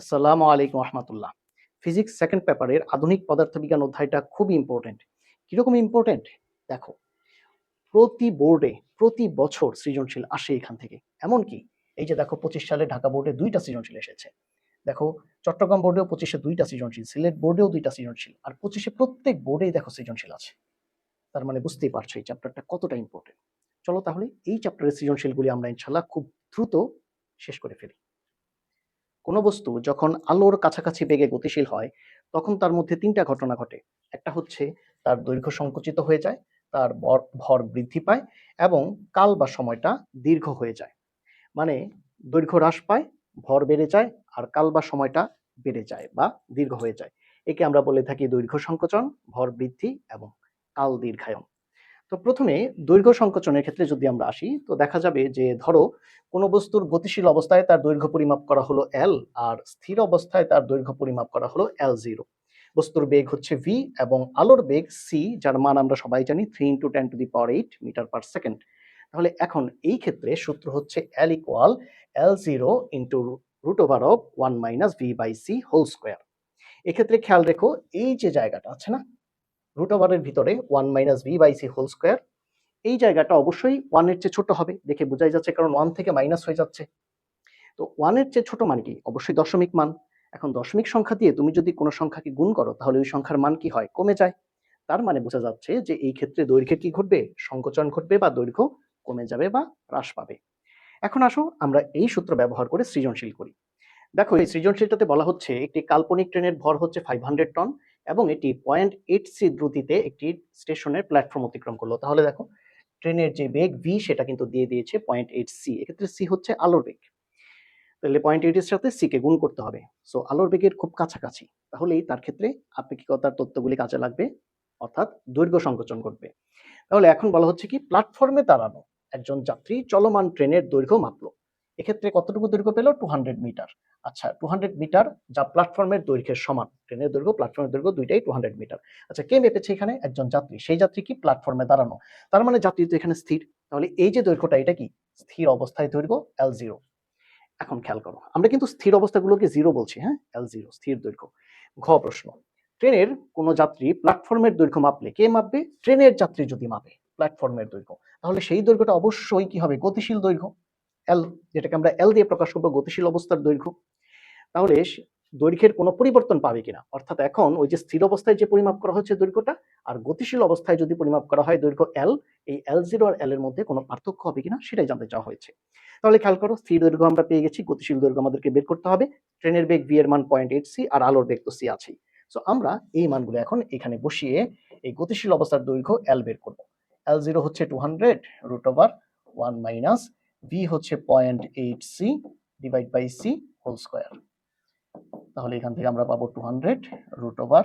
আসসালামু আলাইকুম রহমতুল্লাহ। Physics second পেপারের আধুনিক পদার্থবিজ্ঞান অধ্যায়টা খুবই ইম্পর্টেন্ট। কিরকম ইম্পর্টেন্ট? দেখো, প্রতি বোর্ডে প্রতি বছর সৃজনশীল আসে এখান থেকে। এমনকি এই যে দেখো 25 সালে ঢাকা বোর্ডে 2টা সৃজনশীল এসেছে। দেখো চট্টগ্রাম বোর্ডেও 25-এ 2টা সৃজনশীল, সিলেট বোর্ডেও 2টা সৃজনশীল, আর 25-এ প্রত্যেক বোর্ডেই দেখো সৃজনশীল আছে। তার মানে বুঝতেই পারছো এই চ্যাপ্টারটা কতটা ইম্পর্টেন্ট। চলো তাহলে এই চ্যাপ্টারের সৃজনশীলগুলি আমরা ইনশাল্লাহ খুব দ্রুত শেষ করে ফেলি। কোনো বস্তু যখন আলোর কাছাকাছি বেগে গতিশীল হয়, তখন তার মধ্যে ৩টা ঘটনা ঘটে। একটা হচ্ছে তার দৈর্ঘ্য সংকুচিত হয়ে যায়, তার ভর বৃদ্ধি পায় এবং কাল বা সময়টা দীর্ঘ হয়ে যায়। মানে দৈর্ঘ্য হ্রাস পায়, ভর বেড়ে যায়, আর কাল বা সময়টা বেড়ে যায় বা দীর্ঘ হয়ে যায়। একে আমরা বলে থাকি দৈর্ঘ্য সংকোচন, ভর বৃদ্ধি এবং কাল দীর্ঘায়ন। তো প্রথমে দৈর্ঘ্য সংকোচনের ক্ষেত্রে যদি আমরা আসি, তো দেখা যাবে যে ধরো কোনো বস্তুর গতিশীল অবস্থায় তার দৈর্ঘ্য পরিমাপ করা হলো এল, আর স্থির অবস্থায় তার দৈর্ঘ্য পরিমাপ করা হলো L0। বস্তুর বেগ হচ্ছে v এবং আলোর বেগ c, যার মান আমরা সবাই জানি 3 × 10⁸ মিটার পার সেকেন্ড। তাহলে এখন এই ক্ষেত্রে সূত্র হচ্ছে L equal L0 into root over of 1 - v/c²। এক্ষেত্রে খেয়াল রেখো, এই যে জায়গাটা আছে না, রুট ওভারের ভিতরে 1 - v/c², এই জায়গাটা অবশ্যই 1 এর চেয়ে ছোট হবে, দেখে বোঝাই যাচ্ছে, কারণ 1 থেকে মাইনাস হয়ে যাচ্ছে। তো 1 এর চেয়ে ছোট মানে কি? অবশ্যই দশমিক মান। এখন দশমিক সংখ্যা দিয়ে তুমি যদি কোনো সংখ্যাকে গুণ করো, তাহলে ওই সংখ্যার মান কি হয়? কমে যায়। তার মানে বোঝা যাচ্ছে যে এই ক্ষেত্রে দৈর্ঘ্যের কি ঘটবে? সংকোচন ঘটবে বা দৈর্ঘ্য কমে যাবে বা হ্রাস পাবে। এখন আসো আমরা এই সূত্র ব্যবহার করে সৃজনশীল করি। দেখো এই সৃজনশীলটাতে বলা হচ্ছে একটি কাল্পনিক ট্রেনের ভর হচ্ছে 500 টন এবং এটি 0.8c দ্রুতিতে একটি স্টেশনের প্ল্যাটফর্ম অতিক্রম করলো। তাহলে দেখো ট্রেনের যে বেগ v সেটা কিন্তু দিয়ে দিয়েছে 0.8c। এক্ষেত্রে c হচ্ছে আলোর বেগ, তাহলে 0.8 এর সাথে c কে গুণ করতে হবে। সো আলোর বেগের খুব কাছাকাছি, তাহলেই তার ক্ষেত্রে আপেক্ষিকতার তত্ত্বগুলি কাজে লাগবে, অর্থাৎ দৈর্ঘ্য সংকোচন ঘটবে। তাহলে এখন বলা হচ্ছে কি, প্ল্যাটফর্মে দাঁড়ানো একজন যাত্রী চলমান ট্রেনের দৈর্ঘ্য মাপলো। এক্ষেত্রে কতটুকু দৈর্ঘ্য পেল? 200 মিটার। আচ্ছা, 200 মিটার যা প্ল্যাটফর্মের দৈর্ঘ্যের সমান। ট্রেনের দৈর্ঘ্য প্ল্যাটফর্মের দৈর্ঘ্য দুইটাই 200 মিটার। আচ্ছা, কে মেপেছে এখানে? একজন যাত্রী। সেই যাত্রী কি প্ল্যাটফর্মে দাঁড়ানো, তার মানে যাত্রী তো এখানে স্থির। তাহলে এই যে দৈর্ঘ্যটা, এটা কি স্থির অবস্থায় দৈর্ঘ্য L0। এখন খেয়াল করো, আমরা কিন্তু স্থির অবস্থাগুলোকে জিরো বলছি, হ্যাঁ, L0 স্থির দৈর্ঘ্য। ঘ প্রশ্ন, ট্রেনের কোনো যাত্রী প্ল্যাটফর্মের দৈর্ঘ্য মাপলে, কে মাপবে? ট্রেনের যাত্রী যদি মাপে প্ল্যাটফর্মের দৈর্ঘ্য, তাহলে সেই দৈর্ঘ্যটা অবশ্যই কি হবে? গতিশীল দৈর্ঘ্য L, যেটাকে আমরা L দিয়ে প্রকাশ করবো, গতিশীল অবস্থার দৈর্ঘ্য। তাহলে দৈর্ঘ্যের কোনো পরিবর্তন পাবে কিনা, অর্থাৎ এখন ওই যে স্থির অবস্থায় যে পরিমাপ করা হচ্ছে দৈর্ঘ্যটা, আর গতিশীল অবস্থায় যদি পরিমাপ করা হয় দৈর্ঘ্য L, এই L0 আর L এর মধ্যে কোনো পার্থক্য হবে কিনা সেটাই জানতে চাওয়া হয়েছে। তাহলে খেয়াল করো, স্থির দৈর্ঘ্য আমরা পেয়ে গেছি, গতিশীল দৈর্ঘ্য আমাদেরকে বের করতে হবে। ট্রেনের বেগ v এর মান 0.8c আর আলোর বেগ তো c আছেই। সো আমরা এই মানগুলো এখন এখানে বসিয়ে এই গতিশীল অবস্থার দৈর্ঘ্য L বের করব। L0 হচ্ছে 200 রুট ওভার 1 - v হচ্ছে 0.8c divide by c whole square. তাহলে এখান থেকে আমরা পাবো 200 রুট ওভার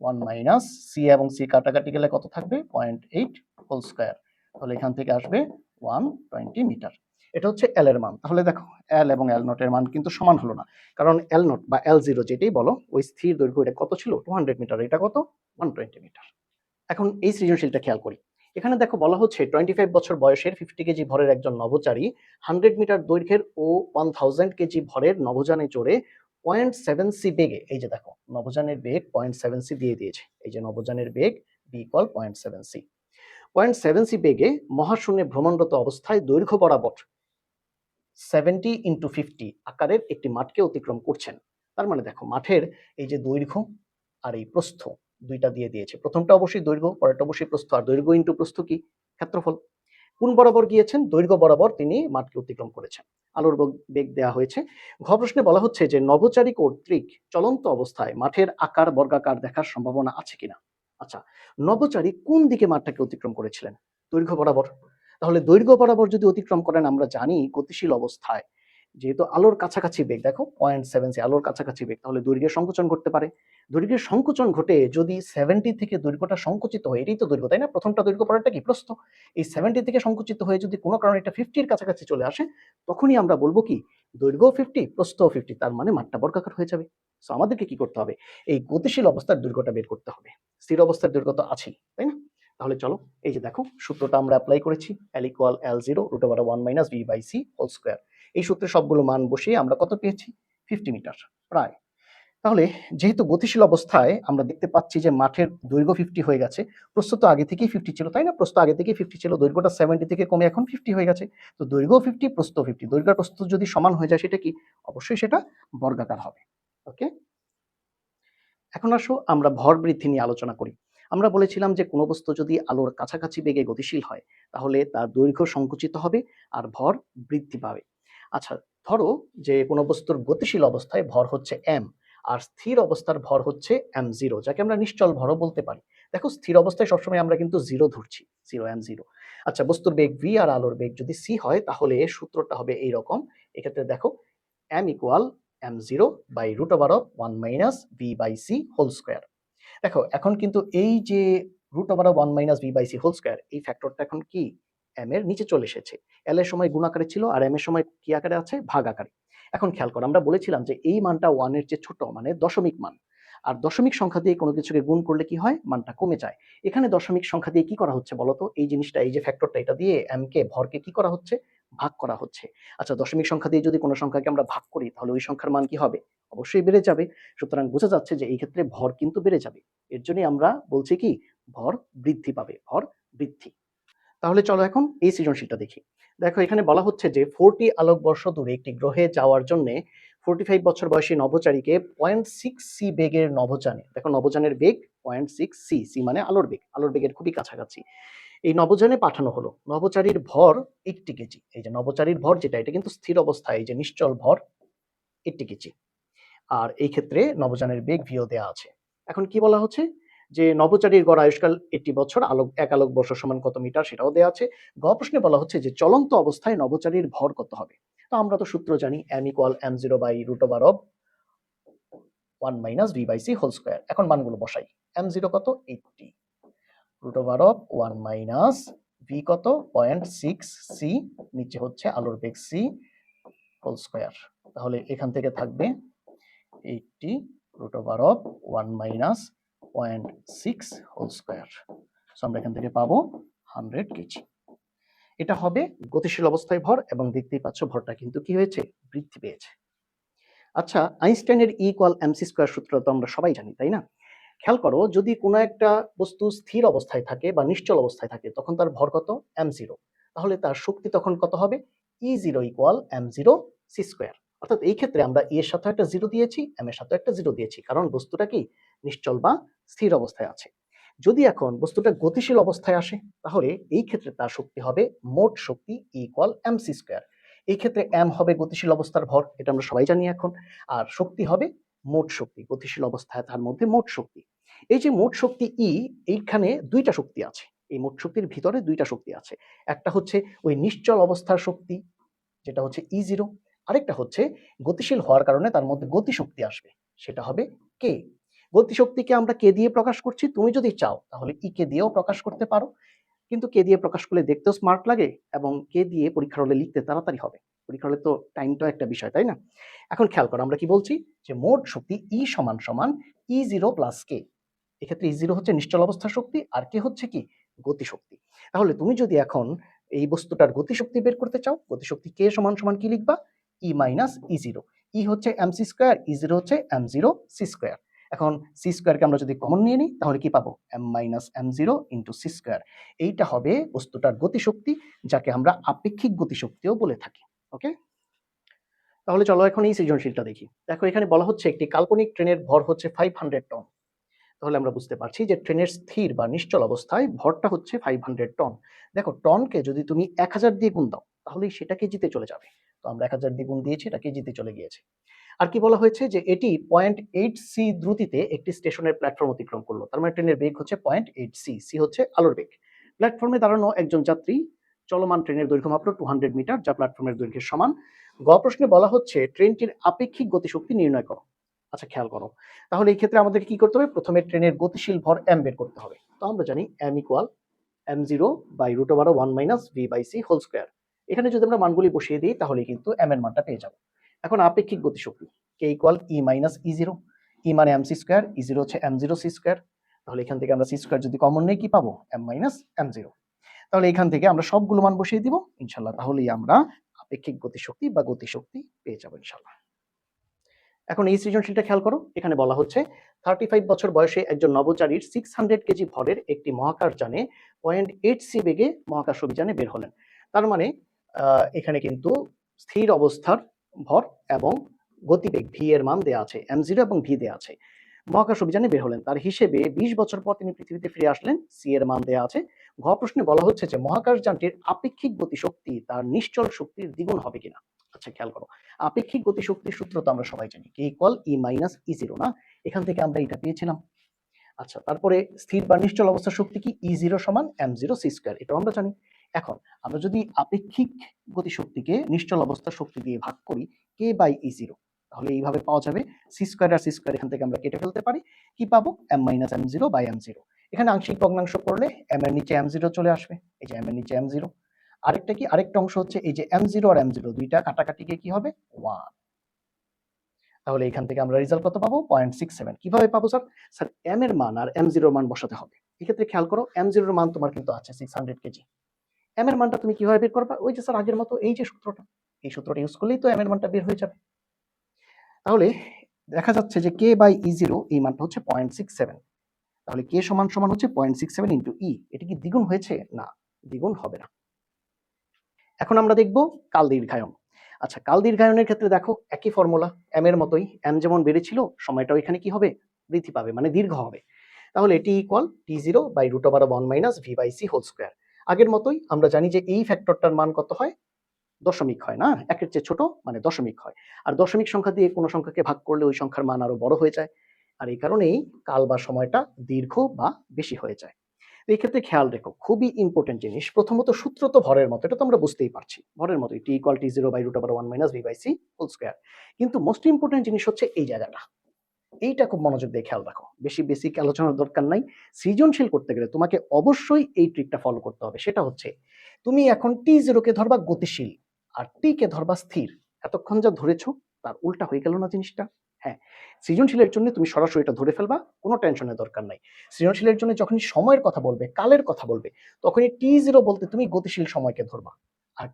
1 - c এবং c কাটাকাটি গেলে কত থাকবে? 0.8 হোল স্কয়ার। তাহলে এখান থেকে আসবে 120 মিটার। এটা হচ্ছে L এর মান। তাহলে দেখো L এবং L নট এর মান কিন্তু সমান হলো না, কারণ L নট বা L0 যেটাই বলো, ওই স্থির দৈর্ঘ্য এটা কত ছিল? 200 মিটার। এটা কত? 120 মিটার। এখন এই সৃজনশীলটা খেয়াল করি। এখানে দেখো বলা হচ্ছে 25 বছর বয়সের 50 কেজি ভরের একজন নভোচারী 100 মিটার দৈর্ঘ্যের ও 1000 কেজি ভরের নভোযানে চড়ে 0.7c বেগে, এই যে দেখো নভোযানের বেগ 0.7c দিয়ে দিয়েছে, এই যে নভোযানের বেগ v = 0.7c, 0.7c বেগে মহাশূন্যে ভ্রমণরত অবস্থায় দৈর্ঘ্য বরাবর 70 × 50 আকারের একটি মাঠকে অতিক্রম করছেন। তার মানে দেখো মাঠের এই যে দৈর্ঘ্য আর এই প্রস্থ দুইটা দিয়ে দিয়েছে। প্রথমটা অবশ্যই দৈর্ঘ্য, পরেরটা অবশ্যই প্রস্থ। আর দৈর্ঘ্য ইন্টু প্রস্থ কি? ক্ষেত্রফল। কোন বরাবর গিয়েছেন? দৈর্ঘ্য বরাবর তিনি মাঠকে অতিক্রম করেছেন। আলোর বেগ দেওয়া হয়েছে। ঘ প্রশ্নে বলা হচ্ছে যে নভোচারী কর্তৃক চলন্ত অবস্থায় মাঠের আকার বর্গাকার দেখার সম্ভাবনা আছে কিনা। আচ্ছা, নভোচারী কোন দিকে মাঠটাকে অতিক্রম করেছিলেন? দৈর্ঘ্য বরাবর। তাহলে দৈর্ঘ্য বরাবর যদি অতিক্রম করেন, আমরা জানি গতিশীল অবস্থায় যেহেতু আলোর কাছাকাছি বেগ, দেখো 0.7c আলোর কাছাকাছি বেগ, তাহলে দৈর্ঘ্যের সংকোচন ঘটতে পারে। দৈর্ঘ্যের সংকোচন ঘটে যদি 70 থেকে দৈর্ঘ্যটা সংকুচিত হয়, এটাই তো দৈর্ঘ্য, তাই না? প্রথমটা দৈর্ঘ্য, পরেরটা কি? প্রস্থ। এই 70 থেকে সংকুচিত হয়ে যদি কোনো কারণে এটা 50-র কাছাকাছি চলে আসে, তখনই আমরা বলবো কি দৈর্ঘ্য 50 প্রস্থ 50, তার মানে মাঠটা বর্গাকার হয়ে যাবে। সো আমাদেরকে কি করতে হবে? এই গতিশীল অবস্থার দৈর্ঘ্যটা বের করতে হবে। স্থির অবস্থার দৈর্ঘ্য তো আছেই, তাই না? তাহলে চলো এই যে দেখো সূত্রটা আমরা অ্যাপ্লাই করেছি, L = L0 √ 1 - v/c² এই সূত্রে সবগুলো মান বসিয়ে আমরা কত পেয়েছি? 50 মিটার। প্রায়। তাহলে যেহেতু গতিশীল অবস্থায় আমরা দেখতে পাচ্ছি যে মাঠের দৈর্ঘ্য 50 হয়ে গেছে, প্রস্থ তো আগে থেকেই 50 ছিল, তাই না? প্রস্থ আগে থেকেই 50 ছিল, দৈর্ঘ্যটা 70 থেকে কমে এখন 50 হয়ে গেছে। তো দৈর্ঘ্যও 50, প্রস্থও 50। দৈর্ঘ্য আর প্রস্থ যদি সমান হয়ে যায় সেটা কি? অবশ্যই সেটা বর্গাকার হবে। ওকে? এখন আসো আমরা ভর বৃদ্ধি নিয়ে আলোচনা করি। আমরা বলেছিলাম যে কোনো বস্তু যদি আলোর কাছাকাছি বেগে গতিশীল হয়, তাহলে তার দৈর্ঘ্য সংকুচিত হবে আর ভর বৃদ্ধি পাবে। আচ্ছা, ধরো যে কোনো বস্তুর গতিশীল অবস্থায় ভর হচ্ছে m, আর স্থির অবস্থার ভর হচ্ছে m0, যাকে আমরা নিশ্চল ভরও বলতে পারি। দেখো স্থির অবস্থায় সবসময় আমরা কিন্তু 0 ধরছি, 0 m0। আচ্ছা, বস্তুর বেগ v আর আলোর বেগ যদি c হয়, তাহলে সূত্রটা হবে এইরকম। এক্ষেত্রে দেখো m equal m0 by root over of 1 minus v by c whole square. দেখো এখন কিন্তু এই যে root over of 1 minus v by c whole square, এই ফ্যাক্টরটা এখন কি m এর নিচে চলে এসেছে। l এর সময় গুণ আকারে ছিল আর m এর সময় কি আকারে আছে? ভাগ আকারে। এখন খেয়াল করো, আমরা বলেছিলাম যে এই মানটা 1 এর চেয়ে ছোট, মানে দশমিক মান। আর দশমিক সংখ্যা দিয়ে কোনো কিছুকে গুণ করলে কি হয়? মানটা কমে যায়। এখানে দশমিক সংখ্যা দিয়ে কি করা হচ্ছে বলতো? এই জিনিসটা, এই যে ফ্যাক্টরটা, এটা দিয়ে m কে, ভরকে কি করা হচ্ছে? ভাগ করা হচ্ছে। আচ্ছা, দশমিক সংখ্যা দিয়ে যদি কোনো সংখ্যাকে আমরা ভাগ করি, তাহলে ওই সংখ্যার মান কি হবে? অবশ্যই বেড়ে যাবে। সুতরাং বোঝা যাচ্ছে যে এই ক্ষেত্রে ভর কিন্তু বেড়ে যাবে। এর জন্যই আমরা বলছি কি, ভর বৃদ্ধি পাবে, ভর বৃদ্ধি। তাহলে চলো এখন এই সৃজনশীলটা দেখি। দেখো এখানে বলা হচ্ছে যে 40 আলোকবর্ষ দূরে একটি গ্রহে যাওয়ার জন্য 45 বছর বয়সী নভোচারীকে 0.6 সি বেগের নভোযানে, দেখো নভোযানের বেগ 0.6 সি, সি মানে আলোর বেগ, আলোর বেগের খুবই কাছাকাছি এই নভোযানে পাঠানো হলো। নভোচারীর ভর 80 কেজি। এই যে নভোচারীর ভর যেটা, এটা কিন্তু স্থির অবস্থায়, এই যে নিশ্চল ভর 80 কেজি। আর এই ক্ষেত্রে নভোযানের বেগ ভিও দেওয়া আছে। এখন কি বলা হচ্ছে যে নভোচারীর গড় আয়ুষ্কাল 80 বছর, এক আলোক বর্ষ সমান কত মিটার সেটাও দেওয়া আছে। গ প্রশ্নে বলা হচ্ছে যে চলন্ত অবস্থায় নভোচারীর ভর কত হবে। তো আমরা তো সূত্র জানি, m equal m0 by root over of 1 minus v by c whole square. এখন মানগুলো বসাই। m0 কত? 80, root over of 1 minus v কত? 0.6 c, নিচে হচ্ছে আলোর বেগ c হোল স্কয়ার। তাহলে এখান থেকে থাকবে 80 root over of 1 minus 0.6 whole square. So আমরা এখান থেকে পাবো 100 কেজি। এটা হবে গতিশীল অবস্থায় ভর, এবং দেখতেই পাচ্ছ ভরটা কিন্তু কি হয়েছে? বৃদ্ধি পেয়েছে। আচ্ছা, আইনস্টাইনের E ইকুয়াল mc স্কয়ার সূত্র তো আমরা সবাই জানি, তাই না? খেয়াল করো, যদি কোনো একটা বস্তু স্থির অবস্থায় থাকে বা নিশ্চল অবস্থায় থাকে, তখন তার ভর কত? m0। তাহলে তার শক্তি তখন কত হবে? E0 equal m0 c square. অর্থাৎ এই ক্ষেত্রে আমরা E এর সাথে একটা 0 দিয়েছি, m এর সাথে একটা 0 দিয়েছি, কারণ বস্তুটা কি নিশ্চল বা স্থির অবস্থায় আছে। যদি এখন বস্তুটা গতিশীল অবস্থায় আসে, তাহলে এই ক্ষেত্রে তার শক্তি হবে মোট শক্তি E ইকুয়াল mc স্কয়ার। এই ক্ষেত্রে m হবে গতিশীল অবস্থার ভর, এটা আমরা সবাই জানি এখন। আর শক্তি হবে মোট শক্তি, গতিশীল অবস্থায় তার মধ্যে মোট শক্তি। এই যে মোট শক্তি E, এইখানে দুইটা শক্তি আছে। এই মোট শক্তির ভিতরে দুইটা শক্তি আছে। একটা হচ্ছে ওই নিশ্চল অবস্থার শক্তি, যেটা হচ্ছে E0। আরেকটা হচ্ছে গতিশীল হওয়ার কারণে তার মধ্যে গতিশক্তি আসবে, সেটা হবে K। গতিশক্তিকে আমরা K দিয়ে প্রকাশ করছি। তুমি যদি চাও তাহলে E কে দিয়েও প্রকাশ করতে পারো, কিন্তু K দিয়ে প্রকাশ করলে দেখতেও স্মার্ট লাগে, এবং K দিয়ে পরীক্ষার হলে লিখতে তাড়াতাড়ি হবে। পরীক্ষার হলে তো টাইমটাও একটা বিষয়, তাই না? এখন খেয়াল করো, আমরা কি বলছি যে মোট শক্তি E সমান সমান E0 প্লাস K। এক্ষেত্রে E0 হচ্ছে নিশ্চল অবস্থার শক্তি, আর K হচ্ছে কি গতিশক্তি। তাহলে তুমি যদি এখন এই বস্তুটার গতিশক্তি বের করতে চাও, গতিশক্তি K সমান সমান কি লিখবা? E minus E0। E হচ্ছে mc স্কয়ার, E0 হচ্ছে m0 c স্কয়ার। এখন c স্কয়ারকে আমরা যদি কমন নিয়ে নিই, তাহলে কি পাবো? m minus m0 into c square. এইটা হবে বস্তুটার গতিশক্তি, যাকে আমরা আপেক্ষিক গতিশক্তিও বলে থাকি। ওকে, তাহলে চলো এখন এই সৃজনশীলটা দেখি। দেখো এখানে বলা হচ্ছে একটি কাল্পনিক ট্রেনের ভর হচ্ছে 500 টন। তাহলে আমরা বুঝতে পারছি যে ট্রেনের স্থির বা নিশ্চল অবস্থায় ভরটা হচ্ছে 500 টন। দেখো টনকে যদি তুমি 1000 দিয়ে গুণ দাও, তাহলে সেটা কেজিতে চলে যাবে। তো আমরা 1000 দিয়ে গুণ দিয়েছি, এটা কেজিতে চলে গিয়েছে। আর কি বলা হয়েছে যে এটি 0.8 সি দ্রুতিতে একটি স্টেশনের প্ল্যাটফর্ম অতিক্রম করলো। তার মানে ট্রেনের বেগ হচ্ছে 0.8 সি, সি হচ্ছে আলোর বেগ। প্ল্যাটফর্মে দাঁড়ানো একজন যাত্রী, চলমান ট্রেনের দৈর্ঘ্য মাত্র 200 মিটার, যা প্ল্যাটফর্মের দৈর্ঘ্যের সমান। গ প্রশ্নে বলা হচ্ছে ট্রেনটির আপেক্ষিক গতিশক্তি নির্ণয় করো। আচ্ছা খেয়াল করো, তাহলে এই ক্ষেত্রে আমাদের কি করতে হবে? প্রথমে ট্রেনের গতিশীল ভর m বের করতে হবে। তো আমরা জানি m equal m0 by root over 1 minus v by c whole square. এখানে যদি আমরা মানগুলি বসিয়ে দিই, তাহলে কিন্তু m এর মানটা পেয়ে যাব। এখন আপেক্ষিক গতিশক্তি k equal e minus e0। e মানে mc স্কয়ার, e0 হচ্ছে m0 c স্কয়ার। তাহলে এখান থেকে আমরা c স্কয়ার যদি কমন নেই, কি পাবো? m minus m0। তাহলে এখান থেকে আমরা সবগুলো মান বসিয়ে দিব ইনশাআল্লাহ, তাহলেই আমরা আপেক্ষিক গতিশক্তি বা গতিশক্তি পেয়ে যাব ইনশাআল্লাহ। এখন এই সৃজনশীলটা খেয়াল করো, এখানে বলা হচ্ছে 35 বছর বয়সে একজন নভোচারীর 600 কেজি ভরের একটি মহাকাশযানে 0.8 বেগে মহাকাশ অভিযানে বের হলেন। তার মানে এখানে কিন্তু স্থির অবস্থার ভর এবং গতিবেগ ভি এর মান দেওয়া আছে, m0 এবং ভি দেওয়া আছে। মহাকাশ অভিযানে বের হলেন, তার হিসেবে 20 বছর পর তিনি পৃথিবীতে ফিরে আসলেন, সি এর মান দেওয়া আছে। ঘ প্রশ্নে বলা হচ্ছে যে মহাকাশযানটির আপেক্ষিক গতিশক্তি তার নিশ্চল শক্তির দ্বিগুণ হবে কিনা। আচ্ছা খেয়াল করো, আপেক্ষিক গতিশক্তির সূত্র তো আমরা সবাই জানি, কে ইকুয়াল ই মাইনাস ই জিরো না, এখান থেকে আমরা এটা পেয়েছিলাম। আচ্ছা তারপরে স্থির বা নিশ্চল অবস্থার শক্তি কি, ই জিরো সমান এম জিরো সি স্কোয়ার, এটাও আমরা জানি। এখন আমরা যদি আপেক্ষিক গতিশক্তিকে নিশ্চল অবস্থার শক্তি দিয়ে ভাগ করি কে বাই ই জিরো, তাহলে এইভাবে পাওয়া যাবে সি স্কোয়ার আর সি স্কোয়ার এখান থেকে আমরা কেটে ফেলতে পারি, কি পাবো M minus M zero by M zero. এখানে আংশিক ভগ্নাংশ করলে এম এর নিচে এম জিরো চলে আসবে, এই যে এম এর নিচে এম জিরো। আরেকটা কি, আরেকটা অংশ হচ্ছে এই যে এম জিরো আর এম জিরো দুইটা কাটাকাটি গিয়ে কি হবে 1। তাহলে এখান থেকে আমরা রেজাল্ট কত পাবো 0.67। কিভাবে পাবো স্যার? স্যার এম এর মান আর এম জিরোর মান বসাতে হবে। এক্ষেত্রে খেয়াল করো এম জিরোর মান তোমার কিন্তু আছে 600 কেজি, এম এর মানটা তুমি কিভাবে বের করবা? ওই যে স্যার আগের মতো এই যে সূত্রটা, এই সূত্রটা ইউজ করলেই তো এম এর মানটা বের হয়ে যাবে। তাহলে দেখা যাচ্ছে যে কে বাই ই জিরো এই মানটা হচ্ছে 0.67, তাহলে কে সমান সমান হচ্ছে 0.67 ইন্টু ই। এটা কি দ্বিগুণ হয়েছে? না, দ্বিগুণ হবে না। এখন আমরা দেখব কাল দীর্ঘায়ন। আচ্ছা কাল দীর্ঘায়নের ক্ষেত্রে দেখো একই ফর্মুলা, এম এর মতোই, এম যেমন বেড়েছিল সময়টাও এখানে কি হবে, বৃদ্ধি পাবে, মানে দীর্ঘ হবে। তাহলে এটি equal T zero by root over 1 minus V by C whole square. আগের মতোই আমরা জানি যে এই ফ্যাক্টরটার মান কত হয়, দশমিক হয় না, একের চেয়ে ছোট মানে দশমিক হয়। আর দশমিক সংখ্যা দিয়ে কোনো সংখ্যাকে ভাগ করলে ওই সংখ্যার মান আরো বড় হয়ে যায়, আর এই কারণেই কাল বা সময়টা দীর্ঘ বা বেশি হয়ে যায়। এই ক্ষেত্রে খেয়াল রেখো, খুবই ইম্পর্টেন্ট জিনিস, প্রথমত সূত্র তো ভরের মতো, এটা তো আমরা বুঝতেই পারছি, ভরের মতোই T equal T zero by root over 1 minus V by C whole square. কিন্তু মোস্ট ইম্পর্টেন্ট জিনিস হচ্ছে এই জায়গাটা, এইটা খুব মনোযোগ দিয়ে খেয়াল রাখো, বেশি বেসিক আলোচনার দরকার নাই। সৃজনশীল করতে গেলে তোমাকে অবশ্যই এই ট্রিকটা ফলো করতে হবে, সেটা হচ্ছে তুমি এখন টি জিরোকে ধরবা গতিশীল আর টি কে ধরবা স্থির। এতক্ষণ যা ধরেছো তার উল্টা হয়ে গেল না জিনিসটা? হ্যাঁ, সৃজনশীলের জন্য তুমি সরাসরি এটা ধরে ফেলবা, কোনো টেনশনের দরকার নাই। সৃজনশীলের জন্য যখনই সময়ের কথা বলবে, কালের কথা বলবে, তখনই টি জিরো বলতে তুমি গতিশীল সময়কে ধরবা, আর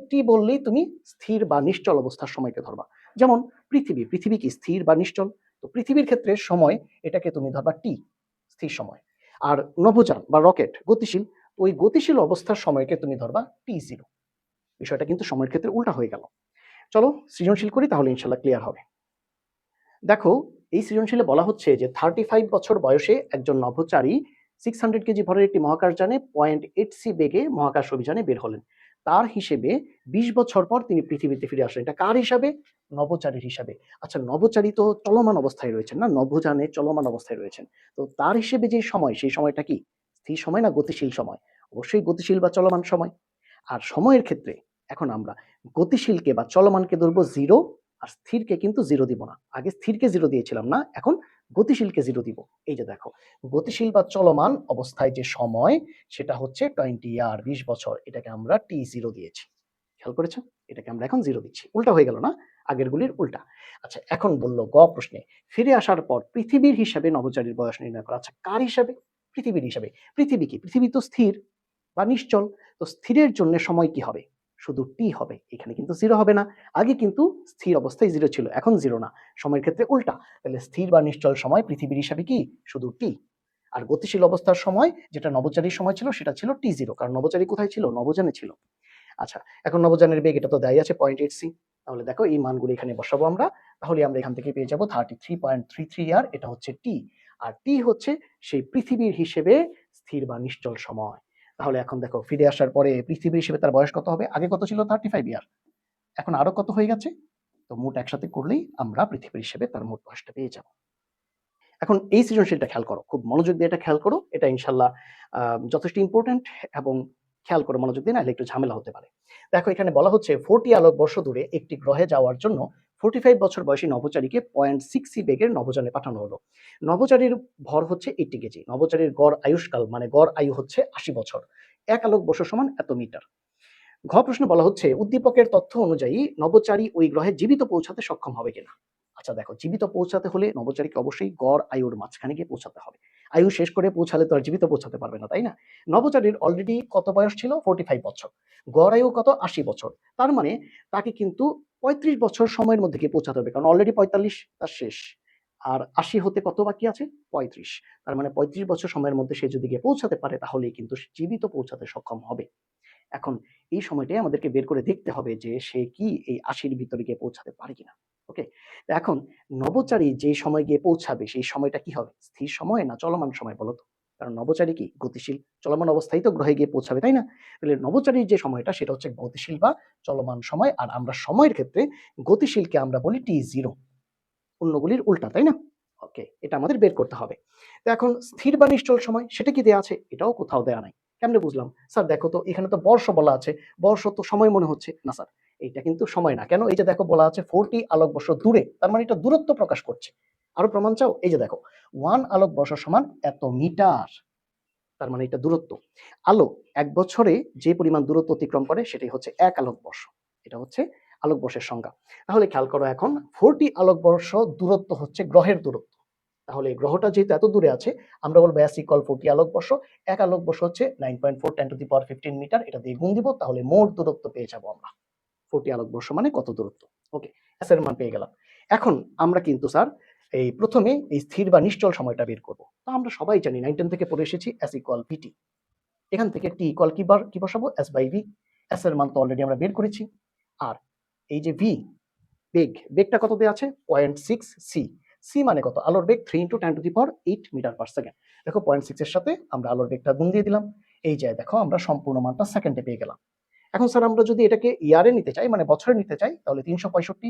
টি বললেই তুমি স্থির বা নিশ্চল অবস্থার সময়কে ধরবা। যেমন পৃথিবী কি স্থির বা নিশ্চল? তো পৃথিবীর ক্ষেত্রে সময় এটাকে তুমি ধরবা টি, স্থির সময়। আর নভোযান বা রকেট গতিশীল, ওই গতিশীল অবস্থার সময়কে তুমি ধরবা টি জিরো। বিষয়টা কিন্তু সময়ের ক্ষেত্রে উল্টা হয়ে গেল। চলো সৃজনশীল করি, তাহলে ইনশাল্লাহ ক্লিয়ার হবে। দেখো এই সৃজনশীলে বলা হচ্ছে যে 35 বছর বয়সে একজন নভোচারী 600 কেজি ভরের একটি মহাকাশযানে 0.8 বেগে মহাকাশ অভিযানে বের হলেন। তার হিসেবে 20 বছর পর তিনি পৃথিবীতে ফিরে আসলেন। এটা কার হিসাবে? নভোচারীর হিসাবে। আচ্ছা নভোচারী তো চলমান অবস্থায় রয়েছেন না, নভোযানে চলমান অবস্থায় রয়েছেন, তো তার হিসেবে যে সময়, সেই সময়টা কি স্থির সময় না গতিশীল সময়? অবশ্যই গতিশীল বা চলমান সময়। আর সময়ের ক্ষেত্রে এখন আমরা গতিশীলকে বা চলমানকে ধরবো জিরো, আর স্থিরকে কিন্তু জিরো দিব না। আগে স্থিরকে জিরো দিয়েছিলাম না, এখন গতিশীলকে জিরো দিব। এই যে দেখো, গতিশীল বা চলমান অবস্থায় যে সময় সেটা হচ্ছে 20 ইয়ার, 20 বছর, এটাকে আমরা টি জিরো দিয়েছি। খেয়াল করেছো? এটাকে আমরা এখন জিরো দিচ্ছি, উল্টা হয়ে গেল না, আগের গুলির উল্টা। আচ্ছা এখন বললো গ প্রশ্নে, ফিরে আসার পর পৃথিবীর হিসাবে নভোচারীর বয়স নির্ণয় করা। আচ্ছা কার হিসাবে? পৃথিবীর হিসাবে। পৃথিবী কি? পৃথিবী তো স্থির বা নিশ্চল, তো স্থিরের জন্য সময় কি হবে? শুধু টি হবে, এখানে কিন্তু জিরো হবে না। আগে কিন্তু স্থির অবস্থায় জিরো ছিল, এখন জিরো না, সময়ের ক্ষেত্রে উল্টা। তাহলে স্থির বা নিশ্চল সময় পৃথিবীর হিসাবে কি শুধু টি, আর গতিশীল অবস্থার সময় যেটা নভোচারীর সময় ছিল সেটা ছিল টি জিরো, কারণ নভোচারী কোথায় ছিল? নভোযানে ছিল। আচ্ছা এখন নভোযানের বেগ এটা তো দেয় আছে 0.8 সি, তাহলে দেখো এই মানগুলো এখানে বসাবো আমরা, তাহলে আমরা এখান থেকে পেয়ে যাবো 33.33 ইয়ার, এটা হচ্ছে টি। আর টি হচ্ছে সেই পৃথিবীর হিসেবে স্থির বা নিশ্চল সময়। তাহলে এখন দেখো ফিরে আসার পরে পৃথিবীর হিসেবে তার বয়স কত হবে? আগে কত ছিল? 35 ইয়ার, এখন আরো কত হয়ে গেছে? তো মোট একসাথে করলেই আমরা পৃথিবীর হিসেবে তার মোট বয়সটা পেয়ে যাবো। এখন এই সৃজনশীলটা খেয়াল করো, খুব মনোযোগ দিয়ে এটা খেয়াল করো, এটা ইনশাল্লাহ যথেষ্ট ইম্পর্টেন্ট, এবং খেয়াল করে মনোযোগ দিয়ে, নাহলে একটু ঝামেলা হতে পারে। দেখো এখানে বলা হচ্ছে 40 আলোক বর্ষ দূরে একটি গ্রহে যাওয়ার জন্য 45 বছর বয়সী নভোচারীকে 0.6 বেগের নভোযানে পাঠানো হলো। নভোচারীর ভর হচ্ছে 80 কেজি, নভোচারীর গড় আয়ুষ্কাল মানে গড় আয়ু হচ্ছে 80 বছর, এক আলোক বর্ষ সমান এত মিটার। ঘ প্রশ্নে বলা হচ্ছে উদ্দীপকের তথ্য অনুযায়ী নভোচারী ওই গ্রহে জীবিত পৌঁছাতে সক্ষম হবে কিনা। আচ্ছা দেখো, জীবিত পৌঁছাতে হলে নভোচারীকে অবশ্যই গড় আয়ুর মাঝখানে গিয়ে পৌঁছাতে হবে। আয়ু শেষ করে পৌঁছালে তো আর জীবিত পৌঁছাতে পারবে না, তাই না? নভোচারীর অলরেডি কত বয়স ছিল? 45 বছর। গড় আয়ু কত? 80 বছর। তার মানে তাকে কিন্তু 35 বছর সময়ের মধ্যে গিয়ে পৌঁছাতে হবে, কারণ অলরেডি 45 তার শেষ। আর 80 হতে কত বাকি আছে? 35। তার মানে 35 বছর সময়ের মধ্যে সে যদি গিয়ে পৌঁছাতে পারে, তাহলেই কিন্তু সে জীবিত পৌঁছাতে সক্ষম হবে। এখন এই সময়টাই আমাদেরকে বের করে দেখতে হবে যে সে কি এই ৮০-র ভিতরে গিয়ে পৌঁছাতে পারে কিনা। ওকে? তো এখন নভোচারী যে সময় গিয়ে পৌঁছাবে সেই সময়টা কি হবে? স্থির সময় না চলমান সময় বলো তো? কারণ নভোচারী কি গতিশীল, চলমান অবস্থায় তো গ্রহে গিয়ে পৌঁছাবে, তাই না? তাহলে নভোচারীর যে সময়টা সেটা হচ্ছে গতিশীল বা চলমান সময়, আর আমরা সময়ের ক্ষেত্রে গতিশীলকে আমরা বলি T0, অন্যগুলির উল্টা, তাই না? ওকে, এটা আমাদের বের করতে হবে। তো এখন স্থির বা নিশ্চল সময় সেটা কি দেয়া আছে? এটাও কোথাও দেয়া নাই। কেমনে বুঝলাম? স্যার দেখো তো এখানে তো বর্ষ বলা আছে। বর্ষ তো সময় মনে হচ্ছে। না স্যার, এইটা কিন্তু সময় না। কেন? এই যে দেখো বলা আছে 40 আলোকবর্ষ দূরে। তার মানে এটা দূরত্ব প্রকাশ করছে। আরো প্রমাণ চাও? এই যে দেখো 1 আলোকবর্ষ সমান এত মিটার। তার মানে এটা দূরত্ব। আলো ১ বছরে যে পরিমাণ দূরত্ব অতিক্রম করে সেটাই হচ্ছে ১ আলোকবর্ষ। এটা হচ্ছে আলোকবর্ষের সংজ্ঞা। তাহলে খেয়াল করো এখন 40 আলোকবর্ষ দূরত্ব হচ্ছে গ্রহের দূরত্ব। তাহলে গ্রহটা যেহেতু এত দূরে আছে, আমরা বলবো S = 40 আলোকবর্ষ। ১ আলোকবর্ষ হচ্ছে 9.4 10 টু দি পাওয়ার 15 মিটার। এটা দিয়ে গুণ দিব, তাহলে মোট দূরত্ব পেয়ে যাবো আমরা। 40 আলোকবর্ষ মানে কত দূরত্ব? ওকে, S এর মান পেয়ে গেলাম। এখন আমরা কিন্তু স্যার এই প্রথমে এই স্থির বা নিশ্চল সময়টা বের করব। তো আমরা সবাই জানি 9, 10 থেকে পড়ে এসেছি S = VT। এখান থেকে T = কি বসাবো? S/V। S এর মান তো অলরেডি আমরা বের করেছি। আর এই যে V, বেগটা কত দেয়া আছে? 0.6 সি। সি মানে কত? আলোর বেগ 3 × 10 to the power 8 metre per second. দেখো 0.6 এর সাথে আমরা আলোর বেগটা গুণ দিয়ে দিলাম। এই যে দেখো আমরা সম্পূর্ণ মানটা সেকেন্ডে পেয়ে গেলাম। এখন স্যার আমরা যদি এটাকে ইয়ারে নিতে চাই, মানে বছরে নিতে চাই, তাহলে ৩৬৫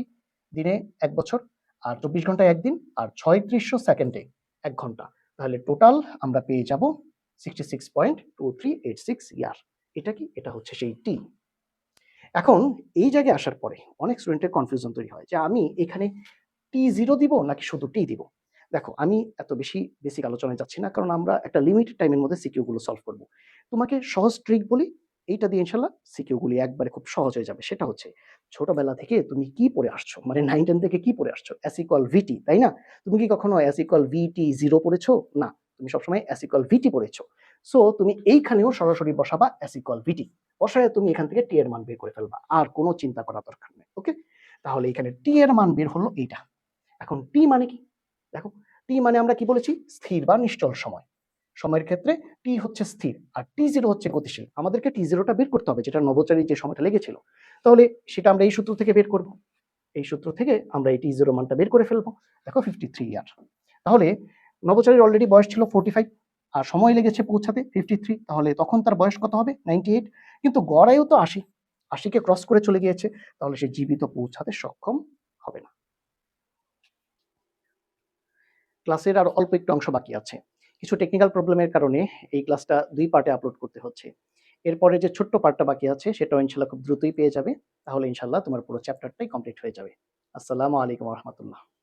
দিনে ১ বছর, আর ২৪ ঘন্টায় ১ দিন, আর ৩৬০০ সেকেন্ডে ১ ঘন্টা। তাহলে টোটাল আমরা পেয়ে যাব 66.2386 ইয়ার। এটা কি? এটা হচ্ছে সেই টি। এখন এই জায়গায় আসার পরে অনেক স্টুডেন্টের কনফিউশন তৈরি হয় যে আমি এখানে T0 দিব নাকি শুধু টি দিব। দেখো আমি এত বেশি বেসিক আলোচনায় যাচ্ছি না, কারণ আমরা একটা লিমিটেড টাইমের মধ্যে সিকিউ গুলো সলভ করব। তোমাকে সহজ ট্রিক বলি, এইটা দিয়ে ইনশাল্লাহ সিকিউ গুলি একবারে খুব সহজ হয়ে যাবে। সেটা হচ্ছে ছোটবেলা থেকে তুমি কি পড়ে আসছো, মানে 9, 10 থেকে কি পড়ে আসছো? S = VT, তাই না? তুমি কি কখনো S = VT0 পড়েছো? না, তুমি সবসময় S = VT পড়েছো। সো তুমি এইখানেও সরাসরি বসাবা S = VT। বসায় তুমি এখান থেকে টি এর মান বের করে ফেলবা, আর কোনো চিন্তা করার দরকার নেই। ওকে, তাহলে এখানে টি এর মান বের হলো এইটা। এখন টি মানে কি? দেখো টি মানে আমরা কি বলেছি? স্থির বা নিশ্চল সময়। সময়ের ক্ষেত্রে টি হচ্ছে স্থির আর T0 হচ্ছে গতিশীল। আমাদেরকে T0টা বের করতে হবে, যেটা নভোচারীর যে সময়টা লেগেছিল। তাহলে সেটা আমরা এই সূত্র থেকে বের করব। এই সূত্র থেকে আমরা এই T0 মানটা বের করে ফেলবো। দেখো 53 ইয়ার। তাহলে নভোচারীর অলরেডি বয়স ছিল 45 আর সময় লেগেছে পৌঁছাতে 53, তাহলে তখন তার বয়স কত হবে? 98। কিন্তু গড় আয়ু তো 80, 80কে ক্রস করে চলে গিয়েছে, তাহলে সে জীবিত পৌঁছাতে সক্ষম হবে না। ক্লাসের আর অল্প একটু অংশ বাকি আছে। কিছু টেকনিক্যাল প্রবলেমের কারণে এই ক্লাসটা ২ পার্টে আপলোড করতে হচ্ছে। এরপরে যে ছোট্ট পার্টটা বাকি আছে সেটাও ইনশাআল্লাহ খুব দ্রুতই পেয়ে যাবে। তাহলে ইনশাআল্লাহ তোমার পুরো চ্যাপ্টারটাই কমপ্লিট হয়ে যাবে। আসসালামু আলাইকুম ওয়া রাহমাতুল্লাহ।